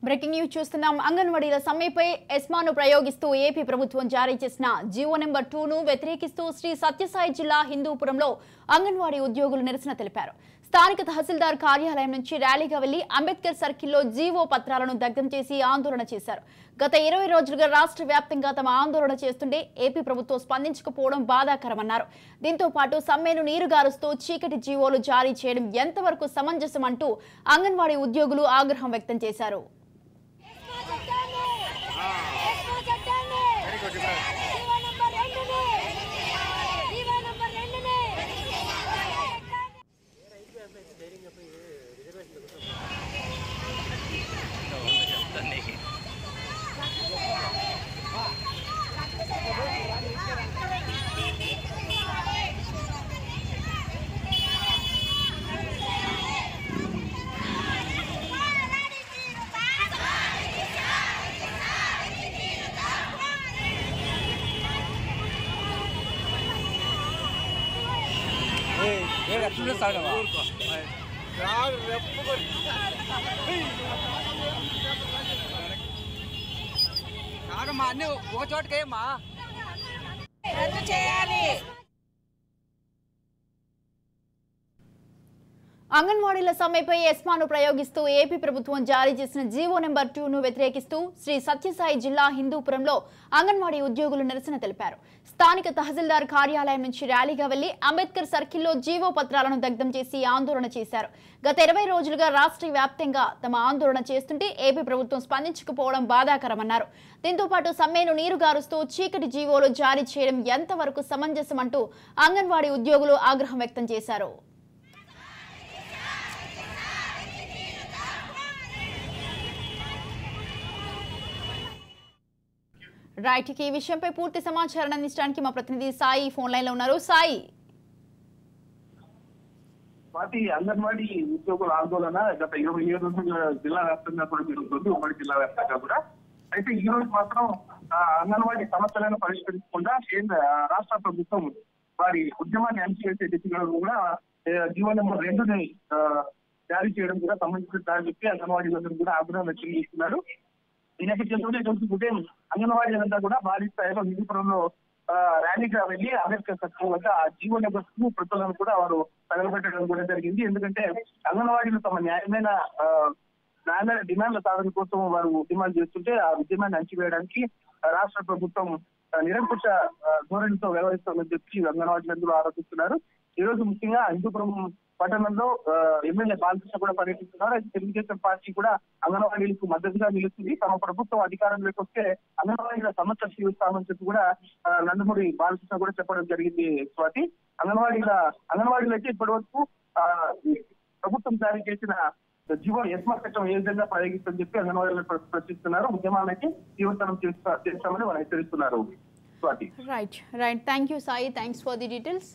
Breaking news చూస్తున్నాం. అంగన్వాడీల సమ్మెపై ఎస్మాను ప్రయోగిస్తూ AP ప్రభుత్వం జారీ చేసిన జీవో నెంబర్ 2ను వ్యతిరేకిస్తూ శ్రీ సత్యసాయి జిల్లా హిందూపురంలో అంగన్వాడీ ఉద్యోగులు నిరసన తెలిపారు. స్థానిక తహసీల్దార్ కార్యాలయం నుంచి ర్యాలీగా వెళ్లి అంబేద్కర్ సర్కిల్లో జీవో పత్రాలను దగ్ధం చేసి ఆందోళన చేశారు. గత 20 రోజులుగా రాష్ట్ర వ్యాప్తంగా తమ ఆందోళన చేస్తుంటే ఏపీ ప్రభుత్వం స్పందించకపోవడం బాధాకరమన్నారు. దీంతో పాటు సమ్మెను నీరుగారుస్తూ చీకటి జీవోలు జారీ చేయడం ఎంతవరకు సమంజసమంటూ అంగన్వాడీ ఉద్యోగులు ఆగ్రహం వ్యక్తం చేశారు. ఒక చోటకేమా రద్దు చేయాలి. అంగన్వాడీల సమ్మెపై ఎస్మాను ప్రయోగిస్తూ ఏపీ ప్రభుత్వం జారీ చేసిన జీవో నెంబర్ 2ను వ్యతిరేకిస్తూ శ్రీ సత్యసాయి జిల్లా హిందూపురంలో అంగన్వాడీ ఉద్యోగులు నిరసన తెలిపారు. స్థానిక తహసీల్దార్ కార్యాలయం నుంచి ర్యాలీగా వెళ్లి అంబేద్కర్ సర్కిల్లో జీవో పత్రాలను దగ్ధం చేసి ఆందోళన చేశారు. గత 20 రోజులుగా రాష్ట్ర వ్యాప్తంగా తమ ఆందోళన చేస్తుంటే ఏపీ ప్రభుత్వం స్పందించకపోవడం బాధాకరమన్నారు. దీంతో పాటు సమ్మెను నీరుగారుస్తూ చీకటి జీవోలు జారీ చేయడం ఎంతవరకు సమంజసమంటూ అంగన్వాడీ ఉద్యోగులు ఆగ్రహం వ్యక్తం చేశారు. రైట్, ఈ విషయంపై పూర్తి సమాచారం అందించడానికి మా ప్రతినిధి సాయి ఫోన్ లైన్ లో ఉన్నారు. సాయి, అంగన్వాడీ ఉద్యోగుల ఆందోళన గత 27 రోజుల జిల్లా వ్యాప్తంగా కూడా జరుగుతుంది, ఉమ్మడి జిల్లా వ్యాప్తంగా కూడా. అయితే ఈ రోజు మాత్రం అంగన్వాడీ సమస్యలను పరిష్కరించకుండా రాష్ట్ర ప్రభుత్వం వారి ఉద్యమాన్ని అణచివేసే దిశగా కూడా జీవో నెంబర్ 2ని జారీ చేయడం కూడా సంబంధించిన చెప్పి అంగన్వాడీలందరూ కూడా ఆగ్రహం వ్యక్తం చేస్తున్నారు. ఈ నేపథ్యంలోనే రోజు ఉదయం అంగన్వాడీలంతా కూడా భారీ స్థాయిలో హిందూపురంలో ర్యాలీగా వెళ్లి అంబేద్కర్ సర్కిల్ వద్ద ఆ జీవో నెంబర్ 2 ప్రతులను కూడా వారు తగలబెట్టడం కూడా జరిగింది. ఎందుకంటే అంగన్వాడీలు తమ న్యాయమైన డిమాండ్ల సాధన కోసం వారు డిమాండ్ చేస్తుంటే ఆ ఉద్యమాన్ని అణచివేయడానికి రాష్ట్ర ప్రభుత్వం నిరంకుశ ధోరణితో వ్యవహరిస్తోందని చెప్పి అంగన్వాడీలందరూ ఆరోపిస్తున్నారు. ఈ రోజు ముఖ్యంగా హిందూపురం పట్టణంలో ఎమ్మెల్యే బాలకృష్ణ కూడా పర్యటిస్తున్నారు. అయితే తెలుగుదేశం పార్టీ కూడా అంగన్వాడీలకు మద్దతుగా నిలుస్తుంది. తమ ప్రభుత్వం అధికారంలోకి వస్తే అంగన్వాడీల సమస్యలు తీరుస్తామని చెప్పి కూడా నందమూరి బాలకృష్ణ కూడా చెప్పడం జరిగింది. స్వాతి, అంగన్వాడీలు అయితే ఇప్పటి వరకు ప్రభుత్వం జారీ చేసిన జీవో ఎస్మా చట్టం ఏ విధంగా ప్రయోగిస్తుందని చెప్పి అంగన్వాడీలు ప్రశ్నిస్తున్నారు. ఉద్యమానికి తీవ్రతరం చేస్తామని వాళ్ళు హెచ్చరిస్తున్నారు. Swathi, right, thank you Sai, thanks for the details.